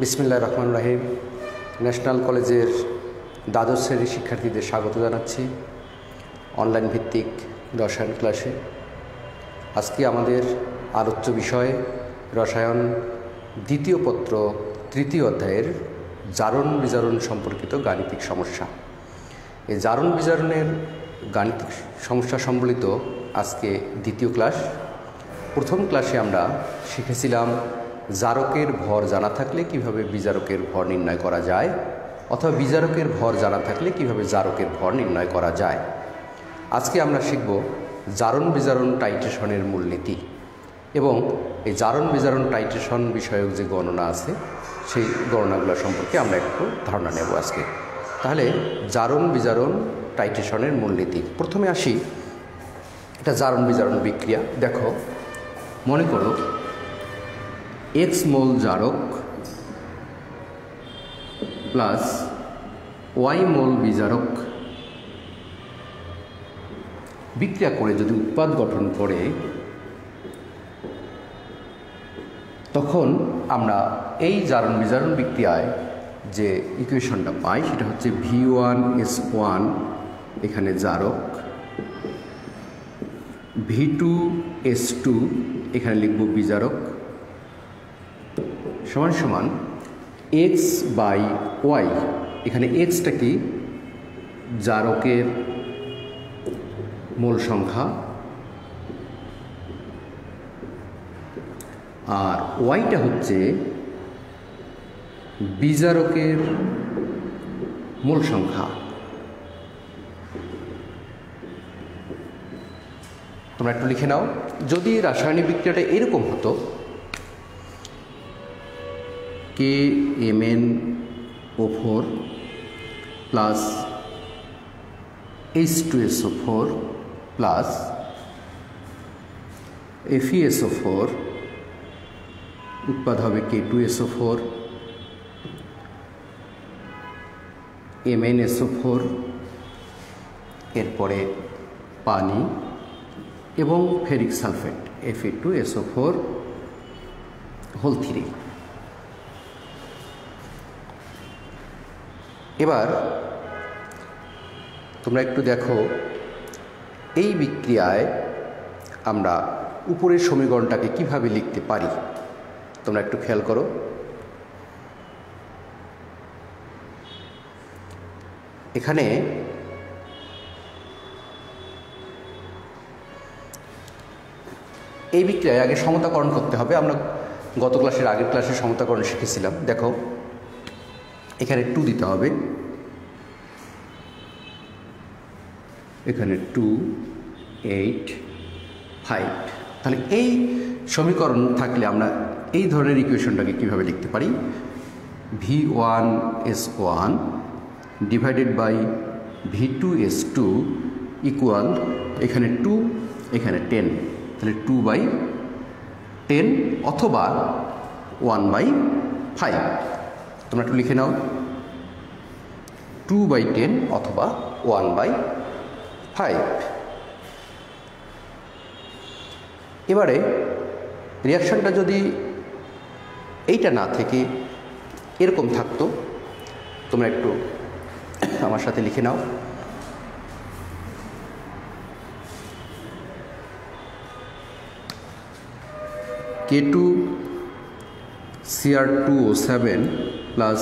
বিসমিল্লাহির রহমানির রহিম। ন্যাশনাল কলেজের দ্বাদশ শ্রেণীর শিক্ষার্থীদের স্বাগত জানাচ্ছি অনলাইন ভিত্তিক রসায়ন ক্লাসে। আজকে আমাদের আলোচ্য বিষয় রসায়ন দ্বিতীয় পত্র তৃতীয় অধ্যায়ের জারণ বিজারণ সম্পর্কিত গাণিতিক সমস্যা। এই জারণ বিজারণের গাণিতিক সমস্যা সম্বলিত আজকে দ্বিতীয় ক্লাস। প্রথম ক্লাসে আমরা শিখেছিলাম জারকের ভর জানা থাকলে কিভাবে বিজারকের ভর নির্ণয় করা যায়, অথবা বিজারকের ভর জানা থাকলে কিভাবে জারকের ভর নির্ণয় করা যায়। আজকে আমরা শিখব জারণ বিজারণ টাইট্রেশনের মূলনীতি এবং এই জারণ বিজারণ টাইট্রেশন বিষয়ক যে গণনা আছে সেই গণনাগুলো সম্পর্কে আমরা একটু ধারণা নেব আজকে। তাহলে জারণ বিজারণ টাইট্রেশনের মূলনীতি। প্রথমে আসি, এটা জারণ বিজারণ বিক্রিয়া। দেখো, মনে করো x মোল জারক প্লাস y মোল বিজারক বিক্রিয়া করে যদি উৎপাদ গঠন করে, তখন আমরা এই জারণ বিজারণ বিক্রিয়ায় যে ইকুয়েশনটা পাই সেটা হচ্ছে V1S1 এখানে জারক, V2S2 এখানে লিখব বিজারক, সমান সমান x/y। এখানে xটা কি? জারকের মোল সংখ্যা, আর ওয়াইটা হচ্ছে বিজারকের মোল সংখ্যা। তোমরা একটু লিখে নাও। যদি রাসায়নিক বিক্রিয়াটা এরকম হতো, KMnO4 plus H2SO4 plus FeSO4, উৎপাদ হবে K2SO4, MnSO4, এরপরে পানি এবং ফেরিক সালফেট Fe2SO4 হোল 3। এবার তোমরা একটু দেখো, এই বিক্রিয়ায় আমরা উপরের সমীকরণটাকে কিভাবে লিখতে পারি তোমরা একটু খেয়াল করো। এখানে এই বিক্রিয়ায় আগে সমতাকরণ করতে হবে। আমরা গত ক্লাসের আগের ক্লাসে সমতাকরণ শিখেছিলাম। দেখো, এখানে 2 দিতে হবে, এখানে 2, 8, 5। তাহলে এই সমীকরণ থাকলে আমরা এই ধরনের ইকুয়েশনটাকে কীভাবে লিখতে পারি? V1S1 divided by V2S2 equal, এখানে 2 এখানে 10, তাহলে 2/10 অথবা 1/5। তোমরা একটু লিখে নাও, 2/10 অথবা 1/5। এবারে রিয়াকশনটা যদি এইটা না থেকে এরকম থাকতো, তোমরা একটু আমার সাথে লিখে নাও। K2Cr2O7 plus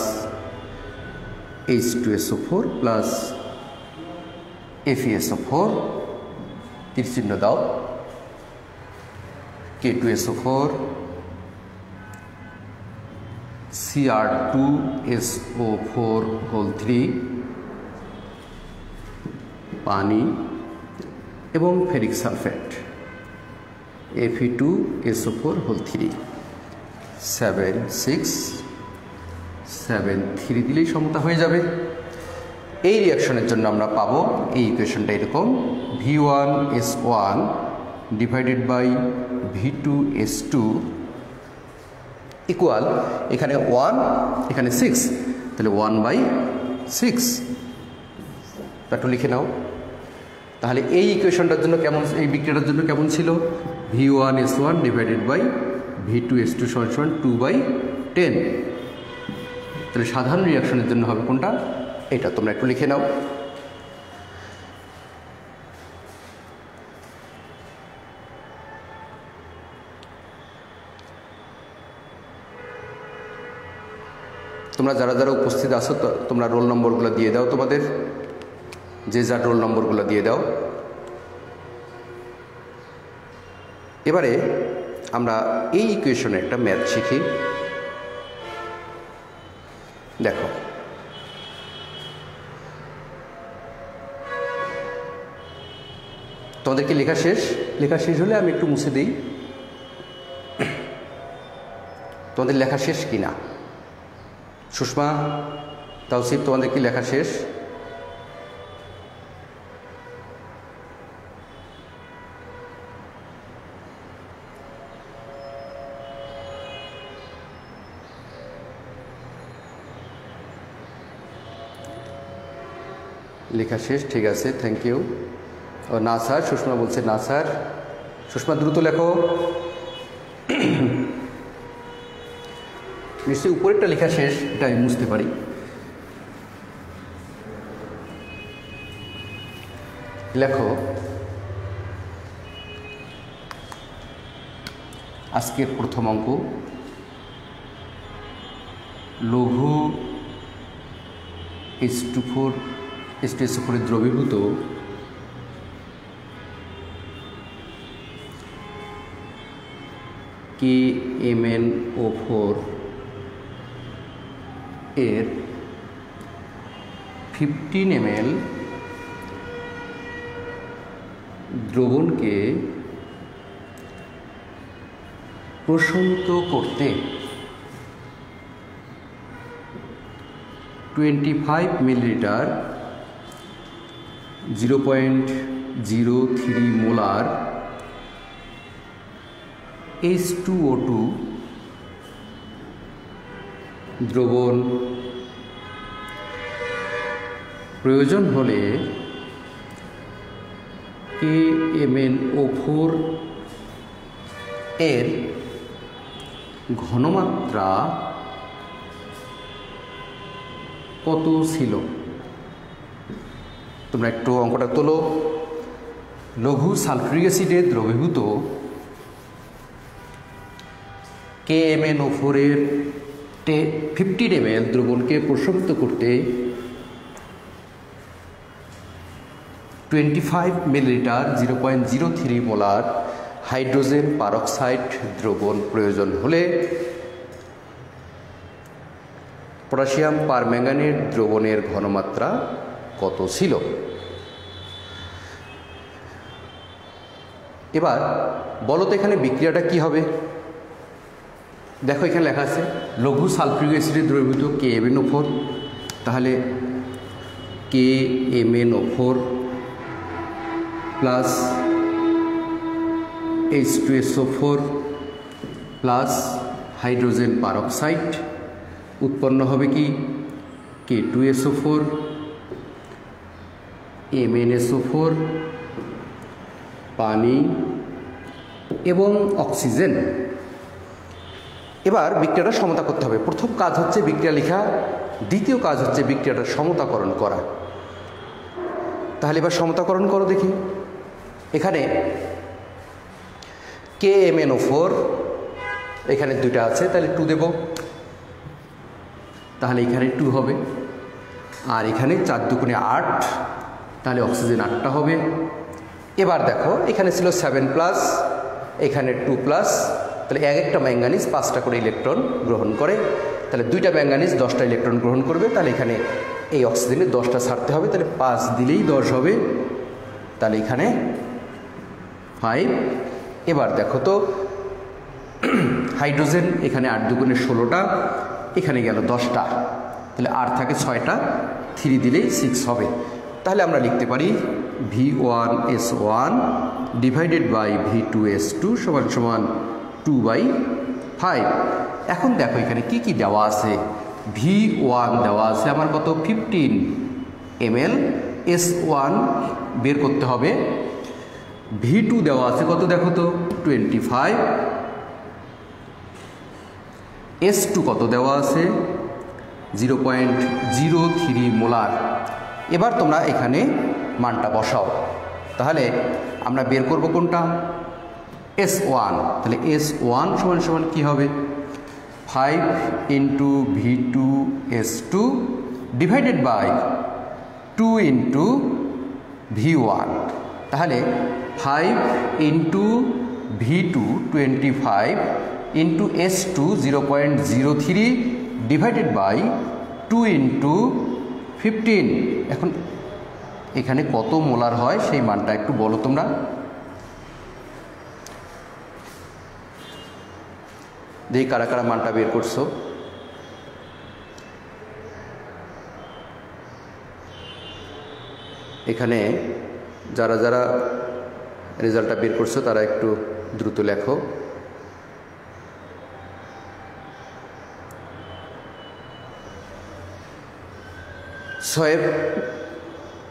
H2SO4 plus FeSO4, তীর চিহ্ন দাও, K2SO4 Cr2SO4 হোল 3, পানি এবং ফেরিক সালফেট Fe2SO4 হোল 3, 7, 6, 7, 3 দিলেই সমতা হয়ে যাবে। এই রিয়াকশনের জন্য আমরা পাবো এই ইকুয়েশনটা এরকম, V1S1 divided by V2S2 equal, এখানে 1 এখানে 6, তাহলে 1/6। একটু লিখে নাও। তাহলে এই ইকুয়েশনটার জন্য কেমন, এই বিক্রিয়াটার জন্য কেমন ছিল? V1S1 ডিভাইডেড বাই V2S2 সমান 2/10। তাহলে সাধারণ রিয়াকশনের জন্য হবে কোনটা? এটা তোমরা একটু লিখে নাও। তোমরা যারা যারা উপস্থিত আছো তোমরা রোল নম্বরগুলো দিয়ে দাও, তোমাদের যে যার রোল নম্বরগুলো দিয়ে দাও। এবারে আমরা এই ইকুয়েশনে একটা ম্যাথ শিখি। দেখো, তোমাদের কি লেখা শেষ? লেখা শেষ হলে আমি একটু মুছে দিই। তোমাদের লেখা শেষ কি না? সুষমা, তাওসিফ, তোমাদের কি লেখা শেষ? লেখা শেষ, ঠিক আছে, থ্যাংক ইউ। ও না স্যার, সুষমা বলছে না স্যার। সুষমা দ্রুত লেখো। নিশ্চয়ই উপরেরটা লেখা শেষ, এটা আমি বুঝতে পারি। লেখো, আজকের প্রথম অঙ্ক, লঘু H2SO4 এর দ্রবীভূত KMnO4 এর 15 ml দ্রবণকে প্রশমিত করতে 25 মিলিলিটার 0.03 মোলার H2O2 দ্রবণ প্রয়োজন হলে KMnO4 এর ঘনমাত্রা কত ছিল? তোমরা একটু অঙ্কটা তোলো। লঘু সালফিউরিক অ্যাসিডের দ্রবীভূত KMnO4 এর 15 ml দ্রবণকে প্রশমিত করতে 25 মিলিলিটার 0.03 মোলার হাইড্রোজেন পারক্সাইড দ্রবণ প্রয়োজন হলে পটাশিয়াম পারম্যাঙ্গানেট দ্রবণের ঘনমাত্রা কত ছিল? এবার বলো তো এখানে বিক্রিয়াটা কি হবে? দেখো এখানে লেখা আছে লঘু সালফিউরিক অ্যাসিডের দ্রবীভূত KMnO4, তাহলে KMnO4 plus H2SO4 plus hydrogen peroxide উৎপন্ন হবে কি K2SO4 MnSO4 পানি এবং অক্সিজেন। এবার বিক্রিয়াটা সমতা করতে হবে। প্রথম কাজ হচ্ছে বিক্রিয়া লেখা, দ্বিতীয় কাজ হচ্ছে বিক্রিয়াটা সমতাকরণ করা। তাহলে এবার সমতাকরণ করো দেখি। এখানে KMnO4 এখানে দুইটা আছে, তাহলে 2 দেব, তাহলে এখানে 2 হবে। আর এখানে 4 দুগুণে 8, তাহলে অক্সিজেন 8টা হবে। এবার দেখো এখানে ছিল 7 প্লাস, এখানে 2 প্লাস, তাহলে এক একটা ম্যাঙ্গানিজ 5টা করে ইলেকট্রন গ্রহণ করে, তাহলে 2টা ম্যাঙ্গানিজ 10টা ইলেকট্রন গ্রহণ করবে, তাহলে এখানে এই অক্সিজেনে 10টা ছাড়তে হবে, তাহলে 5 দিলেই 10 হবে, তাহলে এখানে 5। এবার দেখো তো হাইড্রোজেন এখানে 8 দুগুণে 16টা, এখানে গেল 10টা, তাহলে আর থাকে 6টা, 3 দিলেই 6 হবে। তাহলে আমরা লিখতে পারি V1S1 ডিভাইডেড বাই V2S2 সমান সমান 2/5। এখন দেখো এখানে কি কি দেওয়া আছে। V1 দেওয়া আছে আমার কত 15 ml, S1 বের করতে হবে। V2 দেওয়া আছে কত দেখো তো 25, S2 কত দেওয়া আছে 0.03 মোলার। এবার তোমরা এখানে মানটা বসাও। তাহলে আমরা বের করব কোনটা? S1। তাহলে S1 সমান সমান কী হবে? 5 into V2S2 divided by 2 into V1। তাহলে 5 into V2 25 into S2 0.03 divided by 2 into 15। এখন এখানে কত মোলার হয় সেই মানটা একটু বলো তোমরা। দেখি কারা কারা মানটা বের করছো। এখানে যারা যারা রেজাল্টটা বের করছো তারা একটু দ্রুত লেখো। সোয়েব,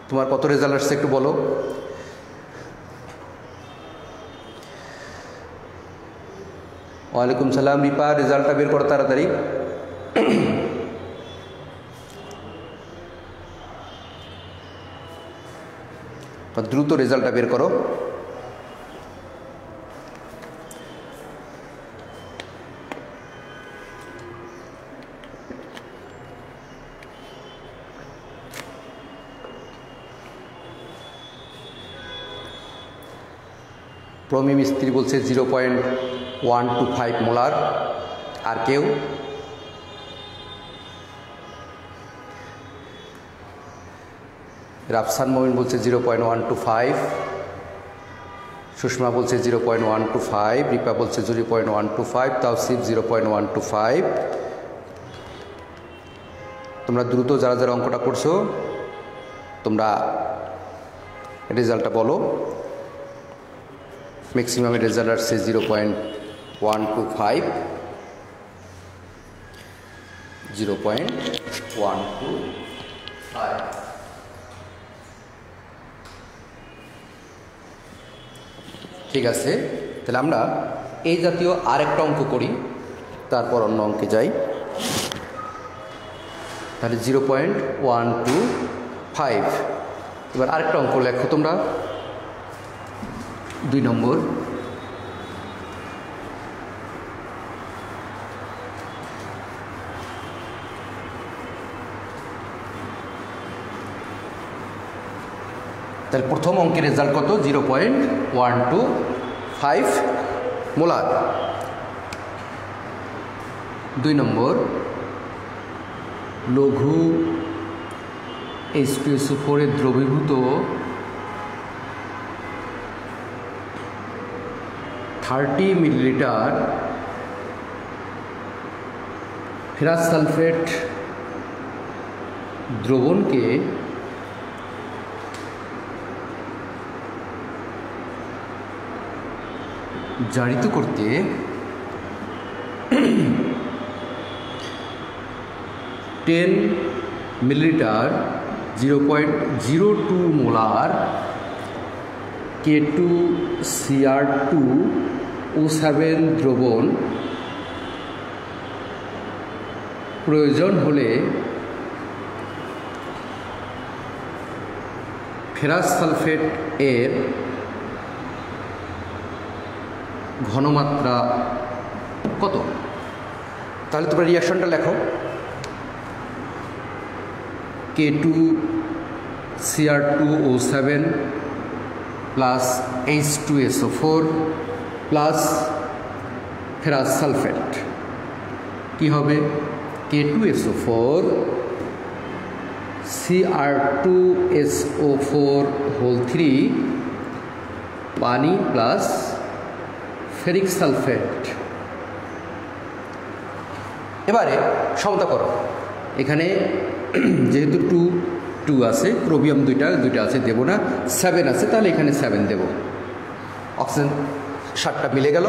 তোমার কত রেজাল্ট আসছে একটু বলো। ওয়ালাইকুম সালাম রিপা, রেজাল্টটা বের করো তাড়াতাড়ি। দ্রুত রেজাল্টটা বের করো। প্রমি মিস্ত্রি বলছে 0.125 মোলার। আর কেউ? রাফসান মমিন বলছে 0.125, সুষমা বলছে 0.125, রিপা বলছে 0.125, তাওসিফ 0.125। তোমরা দ্রুত যারা যারা অঙ্কটা করছো তোমরা রেজাল্টটা বলো। ম্যাক্সিমামের রেজাল্ট আসছে 0.125। 0.125। ঠিক আছে, তাহলে আমরা এই জাতীয় আরেকটা অঙ্ক করি, তারপর অন্য অঙ্কে যাই। তাহলে 0.125। এবার আরেকটা অঙ্ক লেখো তোমরা। 2 নম্বর। তাহলে প্রথম অঙ্কের রেজাল্ট কত? 0.125 মোলার। 2 নম্বর, লঘু H2SO4 এর দ্রবীভূত 30 মিলিলিটার ফেরাস সালফেট দ্রবণকে জারিত করতে 10 মিলিলিটার 0.02 মোলার K2Cr2O7 দ্রবণ প্রয়োজন হলে ফেরাস সালফেট এর ঘনমাত্রা কত? তাহলে তোমরা রিয়াকশনটা লেখো। K2Cr2O7 plus H2SO4 plus ferrous sulphate কি হবে? K2SO4 Cr2SO4 হোল 3 পানি প্লাস ফেরিক সালফেট। এবারে সমতা করো। এখানে যেহেতু 2 আছে, ক্রোমিয়াম দুইটা আছে, দেবো না। 7 আছে, তাহলে এখানে 7 দেব। অক্সিজেন 7টা মিলে গেল।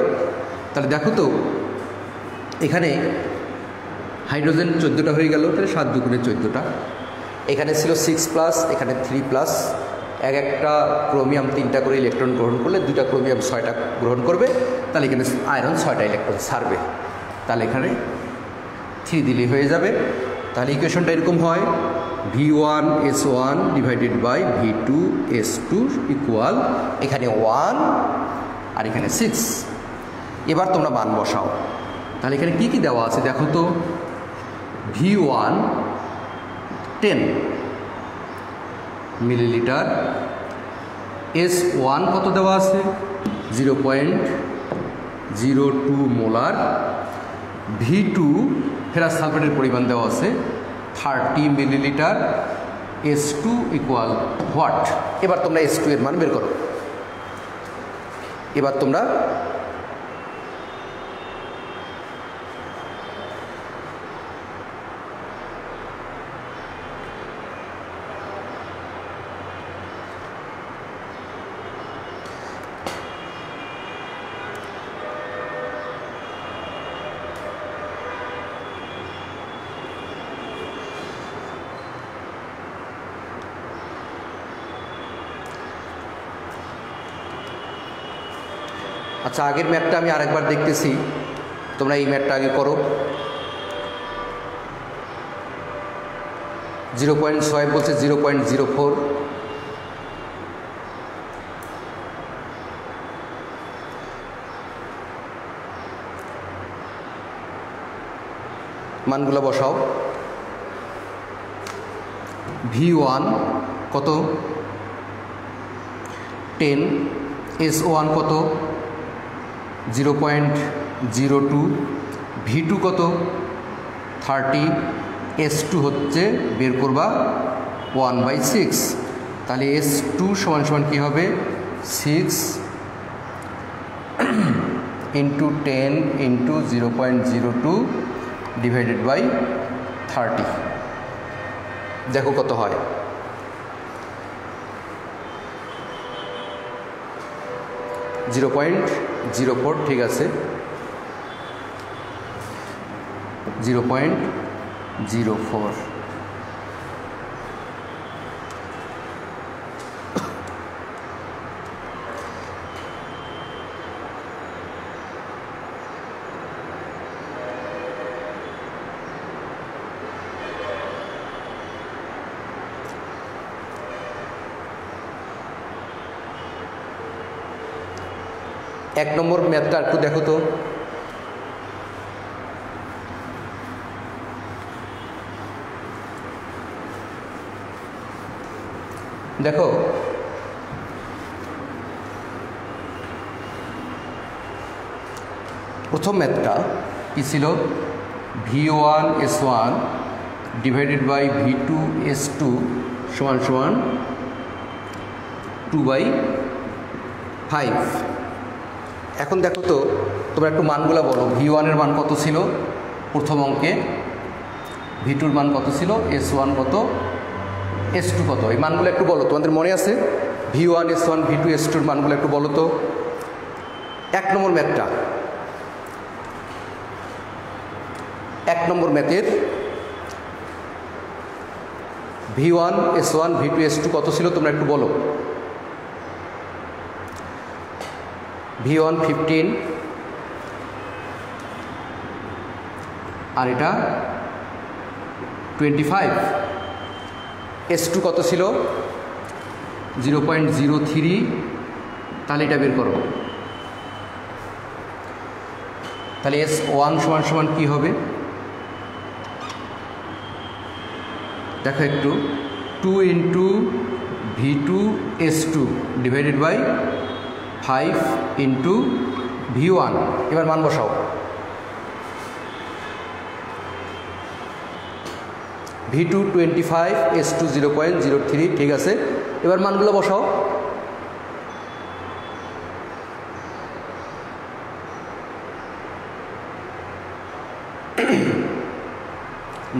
তাহলে দেখো তো এখানে হাইড্রোজেন 14টা হয়ে গেল, তাহলে 7 দুগুণে 14টা। এখানে ছিল 6+, এখানে 3+। একটা ক্রোমিয়াম 3টা করে ইলেকট্রন গ্রহণ করলে 2টা ক্রোমিয়াম 6টা গ্রহণ করবে, তাহলে এখানে আয়রন 6টা ইলেকট্রন ছাড়বে। তাহলে এখানে 3 দিলেই হয়ে যাবে। তাহলে ইকুয়েশনটা এরকম হয় V1S1 divided by V2S2 equal এখানে 1 আর এখানে 6। এবার তোমরা মান বসাও। তাহলে এখানে কি কি দেওয়া আছে দেখো তো। V1 10 মিলিলিটার, S1 কত দেওয়া আছে 0.02 মোলার, V2 ফেরাস সালফেটের পরিমাণ দেওয়া আছে 30 মিলিলিটার, S2 ইকুয়াল হোয়াট। এবার তোমরা S2 এর মান বের করো। এবার তোমরা আচ্ছা, আগের ম্যাথটা আমি আরেকবার দেখতেছি, তোমরা এই ম্যাথটা আগে করো। 0.6 বলছে 0.04, মানগুলো বসাও। V1 কত 10, S1 কত 0.02, V2 কত 30, S2 হচ্ছে বের করবা 1/6। তাহলে S2 সমান সমান কী হবে 6 ইন্টু 10 ইন্টু 0.02 ডিভাইডেড বাই 30। দেখো কত হয়। .04, ঠিক আছে 0.04। এক নম্বর ম্যাথটা একটু দেখো তো। দেখো প্রথম ম্যাথটা কি ছিল V1S1 ডিভাইডেড বাই V2S2 সমান সমান 2/5। এখন দেখো তো তোমরা একটু মানগুলো বলো। V1 এর মান কত ছিল প্রথম অঙ্কে, V2 এর মান কত ছিল, S1 কত, S2 কত, এই মানগুলো একটু বলো। তোমাদের মনে আছে V1S1 V2S2 এর মানগুলো একটু বলো তো। এক নম্বর ম্যাথটা, এক নম্বর ম্যাথের V1S1 V2S2 কত ছিল তোমরা একটু বলো। V1 15 আর এটা 25, S2 কত ছিল 0.03, তাহলে এটা বের করো। তাহলে S1 সমান সমান কী হবে দেখো একটু, 2 into V2S2 divided by 5 into V1। এবার মান বসাও। V2 25, S2 0.03, ঠিক আছে। এবার মানগুলো বসাও।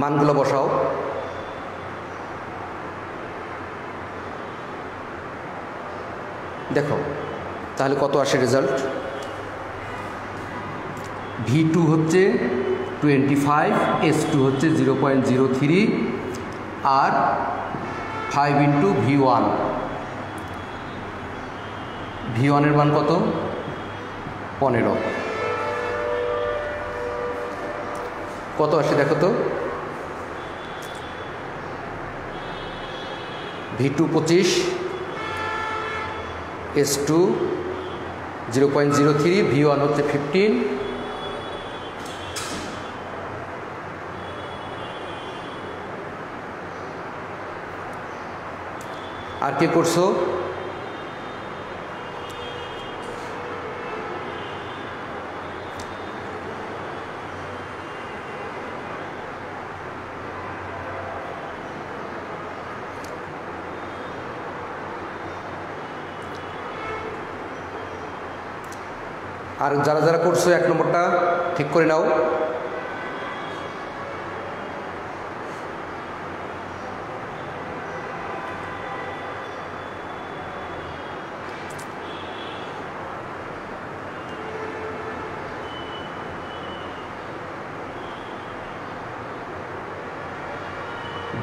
মানগুলো বসাও। দেখো তাহলে কত আসে রেজাল্ট। V2 হচ্ছে 25, S2 হচ্ছে 0.03 আর 5 ইন্টু V1। V1 এর মান কত 15। কত আসে দেখো তো V2 25, S2 0.03, V1 হচ্ছে 15, আর কে করছো? আর যারা যারা করছো 1 নম্বরটা ঠিক করে নাও।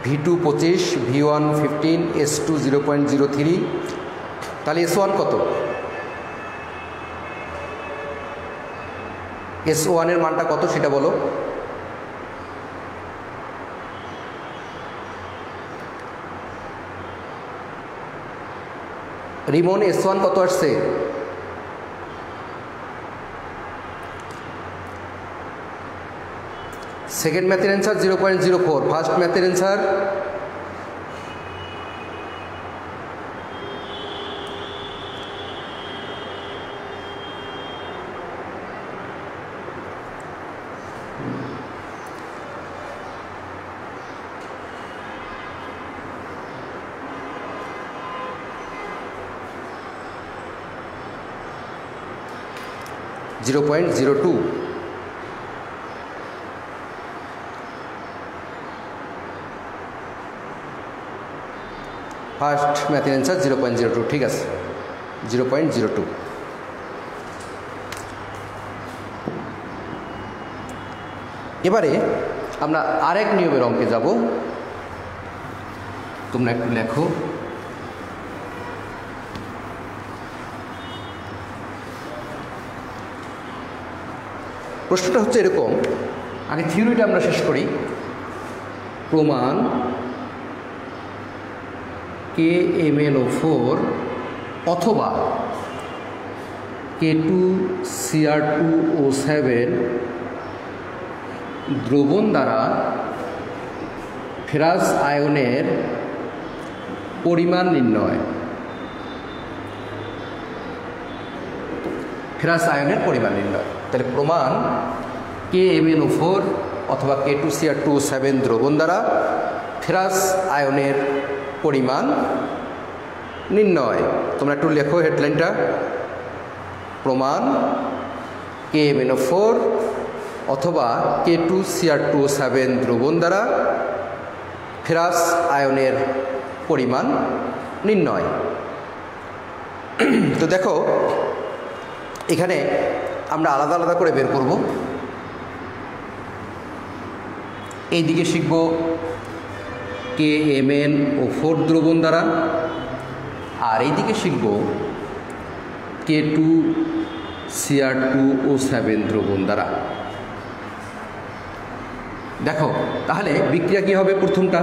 V2 25, V1 15, S2 0.03, তাহলে S1 কত? S1 এর মানটা কত সেটা বলো। রিমন S1 কত আসছে? সেকেন্ড ম্যাথের অ্যান্সার 0.04, ফার্স্ট ম্যাথের অ্যান্সার (0.02). ফার্স্ট ম্যাথের অ্যান্সার 0.02, ঠিক আছে, 0.02। এবারে আমরা আরেক নিয়মের অঙ্কে যাব, তোমরা একটু লেখো। প্রশ্নটা হচ্ছে এরকম, আগে থিওরিটা আমরা শেষ করি। প্রমাণ KMnO4 অথবা K2Cr2O7 দ্রবণ দ্বারা ফেরাস আয়নের পরিমাণ নির্ণয়। ফেরাস আয়নের পরিমাণ নির্ণয়। তাহলে প্রমাণ KMnO4 অথবা K2Cr2O7 দ্রবণ দ্বারা ফেরাস আয়নের পরিমাণ নির্ণয়। তোমরা একটু লেখো হেডলাইনটা। প্রমাণ KMnO4 অথবা K2Cr2O7 দ্রবণ দ্বারা ফেরাস আয়নের পরিমাণ নির্ণয়। তো দেখো এখানে আমরা আলাদা আলাদা করে বের করব। এইদিকে শিখব KMnO4 দ্রবণ দ্বারা, আর এইদিকে শিখব K2Cr2O7 দ্রবণ দ্বারা। দেখো তাহলে বিক্রিয়া কী হবে? প্রথমটা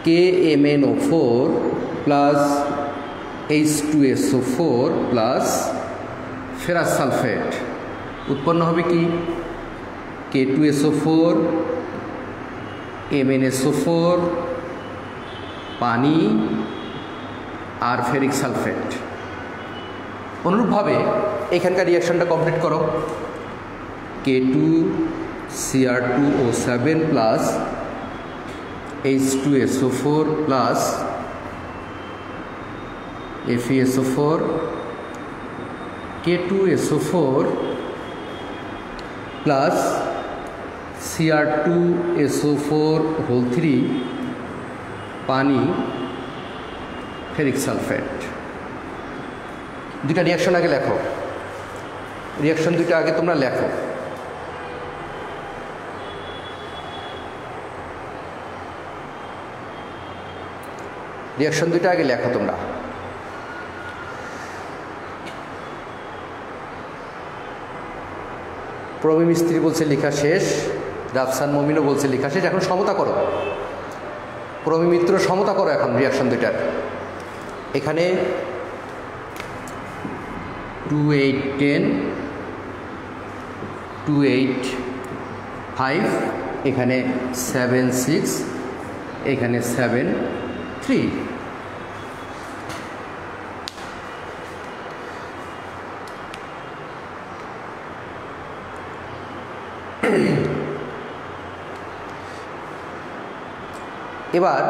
KMnO4 plus H2SO4 plus ferrous sulphate উৎপন্ন হবে কি? K2SO4 MnSO4 পানি আর ফেরিক সালফেট। অনুরূপভাবে এখানকার রিয়াকশনটা কমপ্লিট করো। K2Cr2O7 plus H2SO4 plus FeSO4 K2SO4 plus Cr2SO4 whole 3 পানি ফেরিক সালফেট। দুইটা রিয়াকশন আগে লেখো, রিয়াকশন দুইটা আগে তোমরা লেখো। রিয়াকশন দুইটা আগে লেখো তোমরা। প্রবীণ মিস্ত্রি বলছে লেখা শেষ, রাফসান মমিনও বলছে লেখা শেষ। এখন সমতা করো। প্রমিমিত্র সমতা করো এখন রিয়াকশন দুইটার। এখানে 2 8 10 2 8 5, এখানে 7 6, এখানে 7 3। এবার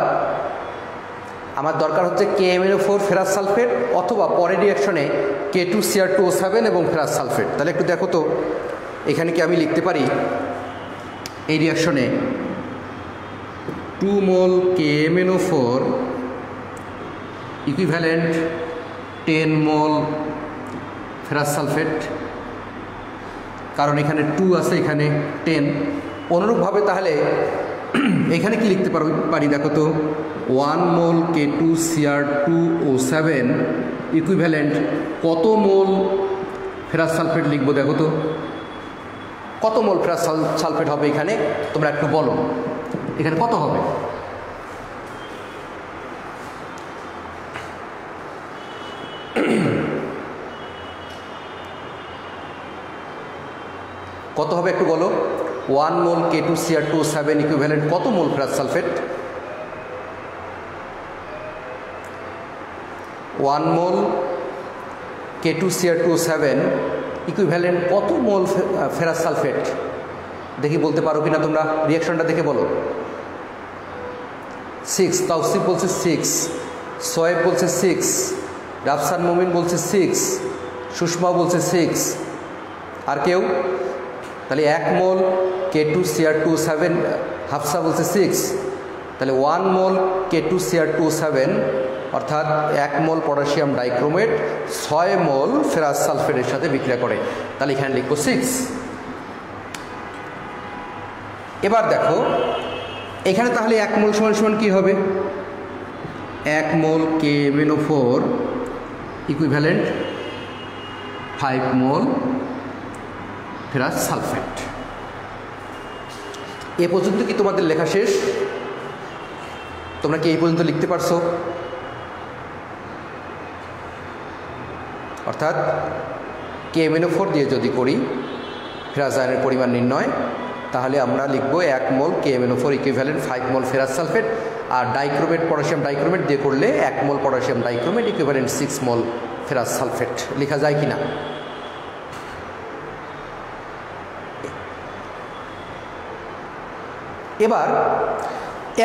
আমার দরকার হচ্ছে KMnO4 ফেরাস সালফেট অথবা পরের রিয়াকশনে K2Cr2O7 এবং ফেরাস সালফেট। তাহলে একটু দেখো তো এখানে কি আমি লিখতে পারি এই রিয়াকশনে 2 mole KMnO4 equivalent 10 mole ferrous sulphate, কারণ এখানে 2 আছে এখানে 10। অনুরূপভাবে তাহলে এখানে কি লিখতে পারি দেখো তো 1 মোল K2Cr2O7 ইকুইভ্যালেন্ট কত মোল ফেরাস সালফেট লিখবো দেখো তো, কত মোল ফেরাস সালফেট হবে এখানে তোমরা একটু বলো, এখানে কত হবে? কত হবে একটু বলো। 1 মোল K2Cr2O7 ইকুইভ্যালেন্ট কত মোল ফেরাস সালফেট? 1 মোল K2Cr2O7 ইকুইভ্যালেন্ট কত মোল ফেরাস সালফেট? দেখি বলতে পারো কিনা তোমরা, রিয়াকশনটা দেখে বলো। 6, তাওসিফ বলছে 6, সোয়েব বলছে 6, রাফসান মুমিন বলছে 6, সুষমা বলছে 6, আর কেউ? তাহলে 1 মোল K2Cr2O7, হাফসা বলছে 6, তাহলে 1 মোল K2Cr2O7 অর্থাৎ 1 মোল পটাশিয়াম ডাইক্রোমেট 6 মোল ফেরাস সালফেটের সাথে বিক্রিয়া করে, তাহলে এখানে লিখবো 6। এবার দেখো এখানে তাহলে 1 মোল সমান সমান কী হবে? 1 mole KMnO4 equivalent 5 mole ferrous sulphate. এ পর্যন্ত কি তোমাদের লেখা শেষ? তোমরা কি এই পর্যন্ত লিখতে পারছো? অর্থাৎ KMnO4 দিয়ে যদি করি ফেরাস আয়নের পরিমাণ নির্ণয়, তাহলে আমরা লিখবো 1 mole KMnO4 equivalent 5 mole ferrous sulphate, আর ডাইক্রোমেট পটাশিয়াম ডাইক্রোমেট দিয়ে করলে 1 মোল পটাশিয়াম ডাইক্রোমেট ইকুইভ্যালেন্ট 6 মোল ফেরাস সালফেট। লেখা যায় কি না? এবার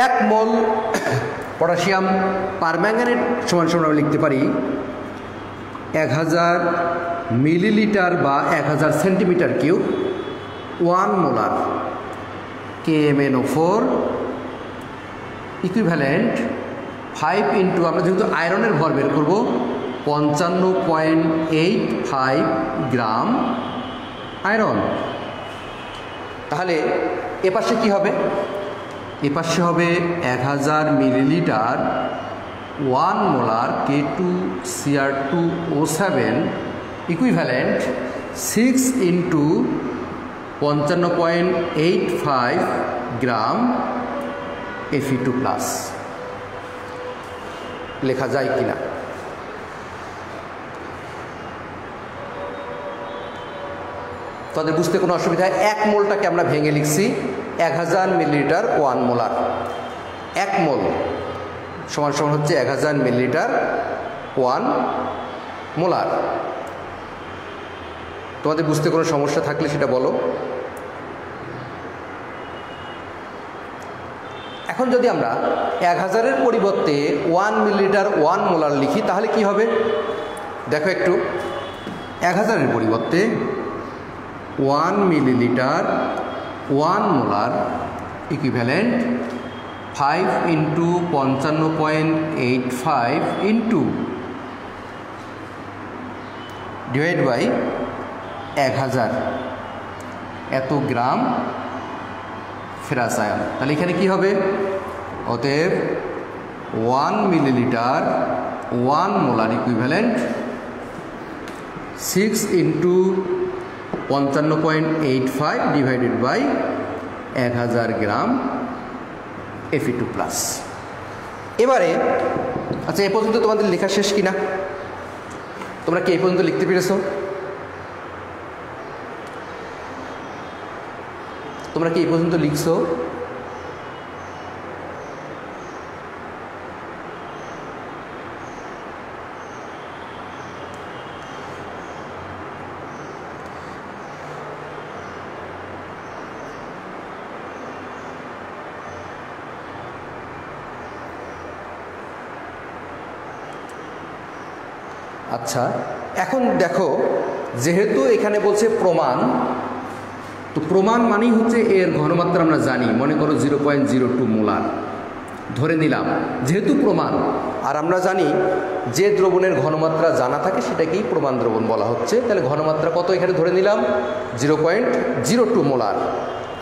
1 মোল পটাশিয়াম পারম্যাঙ্গানেট সমান সমান আমরা লিখতে পারি 1000 মিলিলিটার বা 1000 centimetre cube 1 molar KMnO4 equivalent 5 into, আমরা যেহেতু আয়রনের ভর বের করবো, 55.85 গ্রাম আয়রন। তাহলে এপাশে কি হবে? এপাশে হবে 1000 millilitre 1 molar K2Cr2O7 equivalent 6 into 55.85 গ্রাম Fe2+। লেখা যায় কিনা? তাদের বুঝতে কোনো অসুবিধা? 1 মোলটাকে আমরা ভেঙে লিখছি 1000 মিলিলিটার 1 মোলার। 1 মোল সমান সমান হচ্ছে 1000 মিলিলিটার 1 মোলার। তোমাদের বুঝতে কোনো সমস্যা থাকলে সেটা বলো। এখন যদি আমরা 1000-এর পরিবর্তে 1 মিলিলিটার 1 মোলার লিখি তাহলে কি হবে দেখো একটু। 1000-এর পরিবর্তে 1 millilitre 1 molar equivalent 5 into 55.85 into divide by 1000 এত গ্রাম ফেরাস আয়ন। তাহলে এখানে কি হবে? অতএব 1 millilitre 1 molar equivalent 6 into 55.85 divided by 1000 gram Fe2+। এবারে আচ্ছা, এ পর্যন্ত তোমাদের লেখা শেষ কিনা? তোমরা কি এই পর্যন্ত লিখতে পেরেছো? তোমরা কি এই পর্যন্ত লিখছো? আচ্ছা, এখন দেখো, যেহেতু এখানে বলছে প্রমাণ, তো প্রমাণ মানেই হচ্ছে এর ঘনমাত্রা আমরা জানি, মনে করো 0.02 মোলার ধরে নিলাম, যেহেতু প্রমাণ। আর আমরা জানি যে দ্রবণের ঘনমাত্রা জানা থাকে সেটাকেই প্রমাণ দ্রবণ বলা হচ্ছে। তাহলে ঘনমাত্রা কত এখানে ধরে নিলাম? 0.02 মোলার।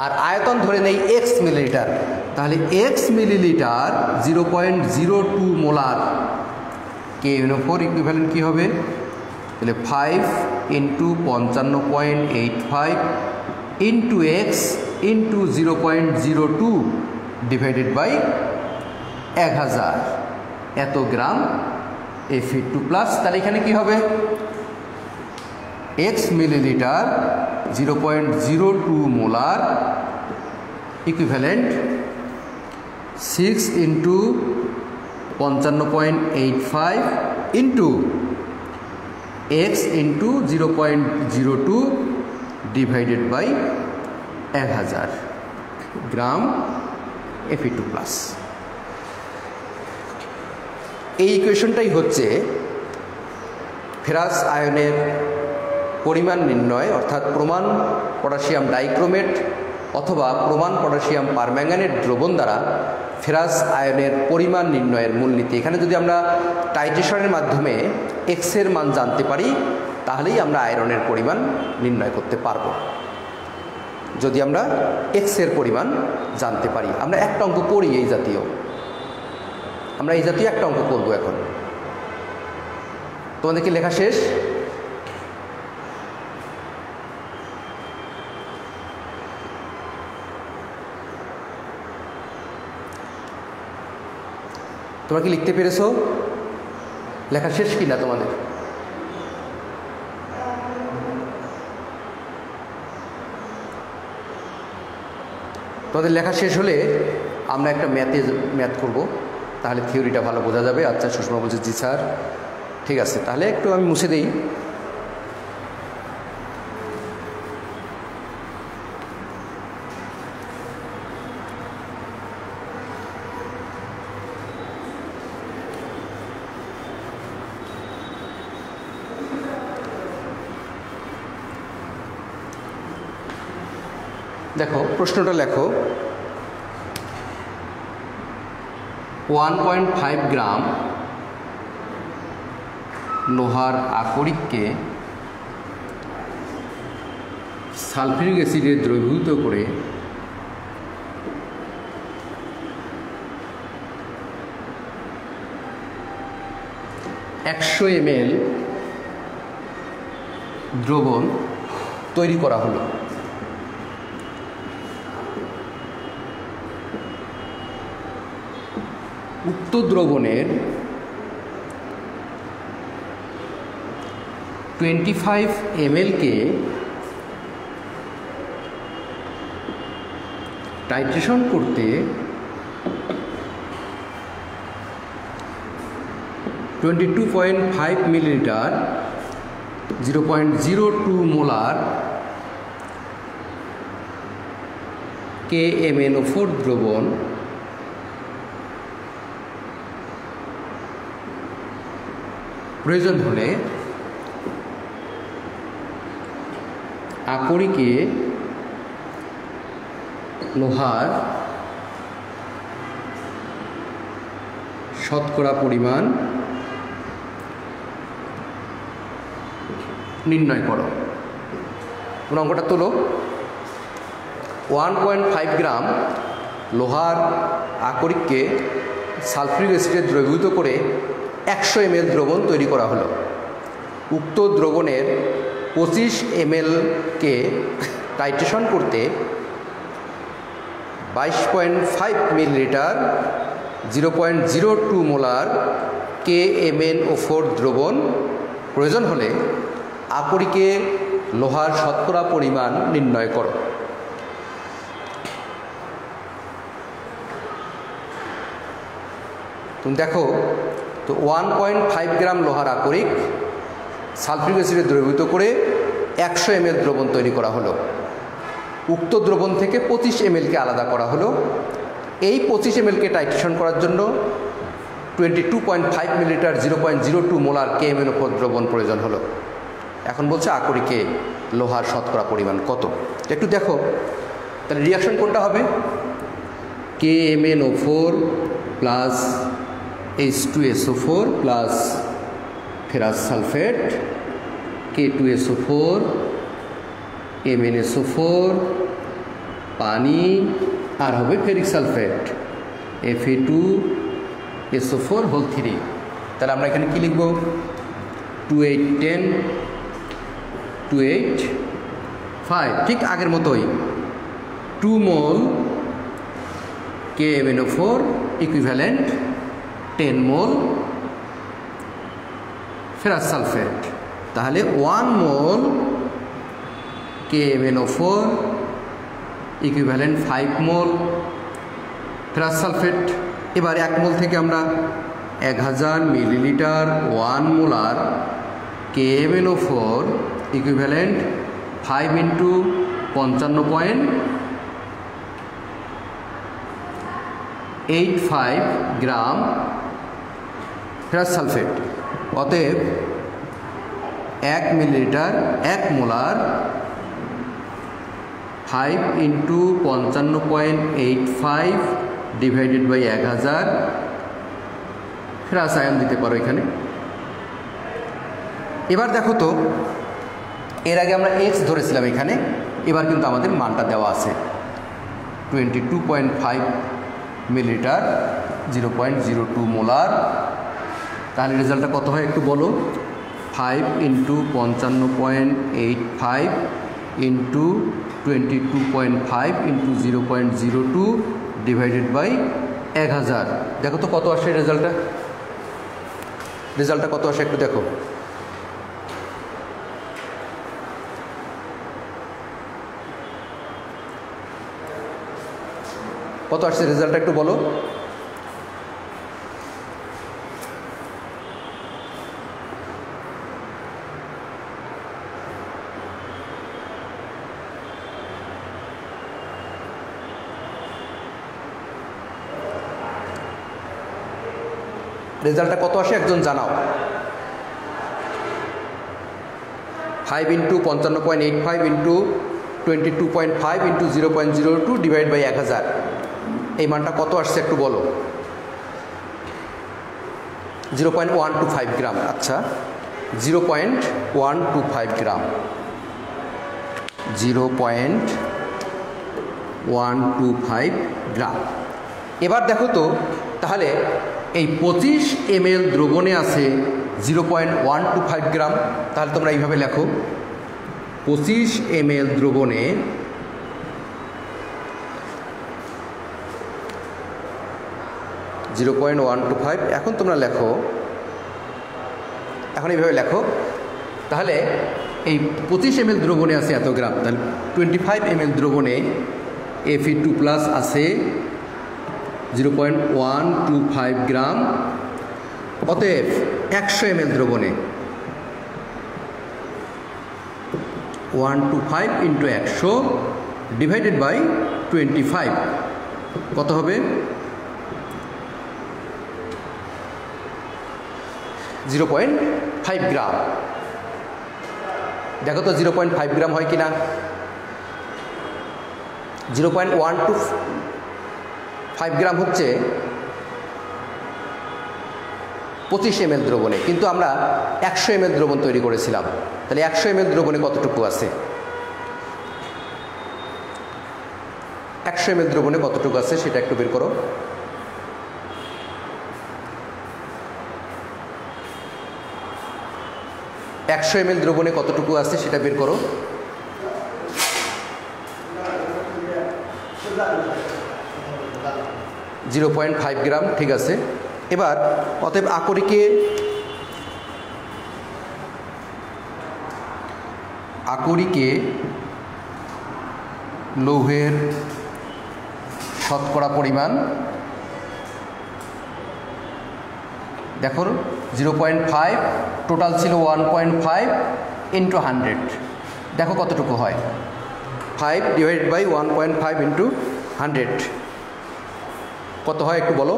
আর আয়তন ধরে নেই x মিলিলিটার। তাহলে x মিলিলিটার 0.02 মোলার কে এর ইকুইভ্যালেন্ট কী হবে? তাহলে 5 × 55.85 into x into 0.02 divided by 1000 এত গ্রাম Fe2+। তাহলে এখানে কি হবে? x millilitre 0.02 molar equivalent 6 × 55.85 into x into 0.02 divided by 1000 gram Fe2+। এই ইকুয়েশনটাই হচ্ছে ফেরাস আয়নের পরিমাণ নির্ণয়, অর্থাৎ প্রমাণ পটাশিয়াম ডাইক্রোমেট অথবা প্রমাণ পটাশিয়াম পারম্যাঙ্গানেট দ্রবণ দ্বারা ফেরাস আয়নের পরিমাণ নির্ণয়ের মূলনীতি। এখানে যদি আমরা টাইট্রেশনের মাধ্যমে এক্স এর মান জানতে পারি, তাহলেই আমরা আয়রনের পরিমাণ নির্ণয় করতে পারবো। যদি আমরা এক্স এর পরিমাণ জানতে পারি, আমরা একটা অঙ্ক করি এই জাতীয়, আমরা এই জাতীয় একটা অঙ্ক করবো। এখন তোমাদের কি লেখা শেষ? তোমরা কি লিখতে পেরেছো? লেখা শেষ কিনা তোমাদের? তোমাদের লেখা শেষ হলে আমরা একটা ম্যাথ করব, তাহলে থিওরিটা ভালো বোঝা যাবে। আচ্ছা, সুষমা বলছে জি স্যার, ঠিক আছে। তাহলে একটু আমি মুছে দিই। দেখো, প্রশ্নটা লেখো। 1.5 গ্রাম লোহার আকরিককে সালফিউরিক অ্যাসিডে দ্রবীভূত করে 100 ml দ্রবণ তৈরি করা হলো। উক্ত দ্রবণের 25 ml কে টাইট্রেশন করতে 22.5 মিলিলিটার 0.02 মোলার KMnO4 দ্রবণ প্রয়োজন হলে আকরিকে লোহার শতকরা পরিমাণ নির্ণয় করো। অঙ্কটা তোলো। 1.5 গ্রাম লোহার আকরিককে সালফিউরিক অ্যাসিডে দ্রবীভূত করে 100 ml দ্রবণ তৈরি করা হলো। উক্ত দ্রবণের 25 ml কে টাইট্রেশন করতে 22.5 মিলিলিটার 0.02 মোলার KMnO4 দ্রবণ প্রয়োজন হলে আকরিকে লোহার শতকরা পরিমাণ নির্ণয় করো। তুমি দেখো তো 1.5 গ্রাম লোহার আকরিক সালফিউরিক অ্যাসিডে দ্রবীভূত করে 100 ml দ্রবণ তৈরি করা হলো। উক্ত দ্রবণ থেকে 25 ml-কে আলাদা করা হলো। এই 25 ml-কে টাইট্রেশন করার জন্য 22.5 মিলিলিটার 0.02 মোলার KMnO4 দ্রবণ প্রয়োজন হলো। এখন বলছে আকরিকে লোহার শতকরা পরিমাণ কত। একটু দেখো তাহলে রিয়াকশন কোনটা হবে, KMnO4 plus H2SO4 plus ferrous sulphate, K2SO4 MnSO4 পানি আর হবে ফেরিক সালফেট Fe2SO4 হোল 3। তাহলে আমরা এখানে কি লিখব, 2810 285, ঠিক আগের মতোই 2 mole KMnO4 equivalent 10 mole ferrous sulphate. তাহলে 1 mole KMnO4 equivalent 5 mole ferrous sulphate. এবার 1 মোল থেকে আমরা 1000 millilitre 1 molar KMnO4 equivalent 5 into 55.85 gram ferrous sulphate. অতএব 1 millilitre 1 molar 5 into 55.85 divided by 1000 ferrous ion দিতে পারো এখানে। এবার দেখো তো এর আগে আমরা X ধরেছিলাম এখানে, এবার কিন্তু আমাদের মানটা দেওয়া আছে 22.5 মিলিলিটার 0.02 মোলার। তাহলে রেজাল্টটা কত হয় একটু বলো, 5 into 55.85 into 22.5 into 0.02 divided by 1000। দেখো তো কত আসে রেজাল্টটা কত আসে একটু দেখো। কত আসছে রেজাল্টটা একটু বলো। রেজাল্টটা কত আসে একজন জানাও। 5 into 55.85 into 22.5 into 0.02 divide by 1000, এই মানটা কত আসছে একটু বলো। 0.125 গ্রাম। আচ্ছা 0.125 গ্রাম, 0.125 গ্রাম। এবার দেখো তো তাহলে এই 25 ml দ্রবণে আছে 0.125 গ্রাম। তাহলে তোমরা এইভাবে লেখো, 25 ml দ্রবণে 0.125। এখন তোমরা লেখো, এখন এইভাবে লেখো। তাহলে এই 25 ml দ্রবণে আছে এত গ্রাম, তাহলে 25 ml দ্রবণে Fe2 প্লাস আছে 0.125 গ্রাম। অতএব 100 ml দ্রবণে 125 ইন্টু 100 ডিভাইডেড বাই 25 কত হবে, 0.5 গ্রাম। দেখো তো 0.5 গ্রাম হয় কিনা। 0.125 গ্রাম হচ্ছে 25 ml দ্রবণে, কিন্তু আমরা 100 ml দ্রবণ তৈরি করেছিলাম। তাহলে 100 ml দ্রবণে কতটুকু আছে, 100 ml দ্রবণে কতটুকু আছে সেটা একটু বের করো। একশো ml দ্রবণে কতটুকু আছে সেটা বের করো। 0.5 গ্রাম, ঠিক আছে। এবার অতএব আকরিকে লৌহের শতকরা পরিমাণ দেখো 0.5, টোটাল ছিল 1.5 ইন্টু 100, দেখো কতটুকু হয়। 5 ডিভাইডেড বাই 1.5 ইন্টু 100 কত হয় একটু বলো।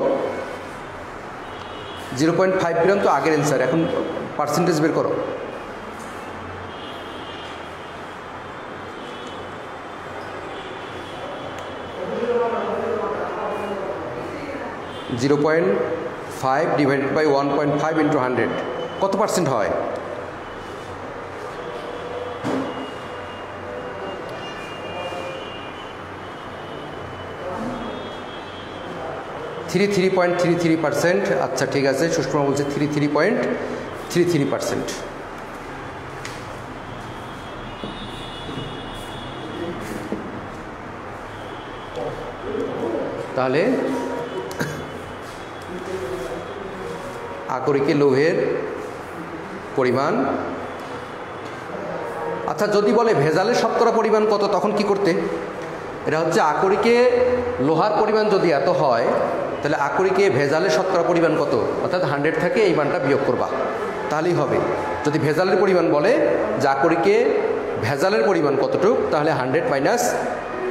0.5 গ্রাম তো আগের অ্যান্সার, এখন পার্সেন্টেজ বের করো। (0.5 ডিভাইডেড বাই 1.5 ইন্টু 100 কত পার্সেন্ট হয়? 33.33%। আচ্ছা ঠিক আছে, সুষমা বলছে 33.33%। তাহলে আকরিকে লৌহের পরিমাণ। আচ্ছা যদি বলে ভেজালের শতকরা পরিমাণ কত, তখন কি করতে? এটা হচ্ছে আকরিকে লোহার পরিমাণ যদি এত হয়, তাহলে আকরিকে ভেজালের শতকরা পরিমাণ কত, অর্থাৎ 100 থেকে এই মানটা বিয়োগ করবা, তাহলেই হবে। যদি ভেজালের পরিমাণ বলে যে আকরিকে ভেজালের পরিমাণ কতটুক, তাহলে 100 মাইনাস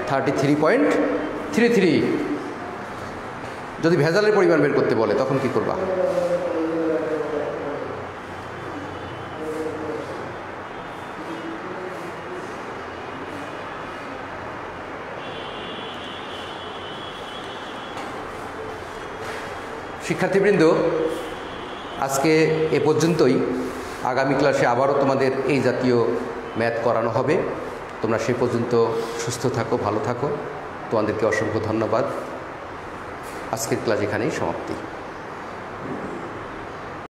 33.33। যদি ভেজালের পরিমাণ বের করতে বলে তখন কি করবা? শিক্ষার্থীবৃন্দ, আজকে এ পর্যন্তই। আগামী ক্লাসে আবারও তোমাদের এই জাতীয় ম্যাথ করানো হবে। তোমরা সে পর্যন্ত সুস্থ থাকো, ভালো থাকো। তোমাদেরকে অসংখ্য ধন্যবাদ। আজকের ক্লাস এখানেই সমাপ্তি।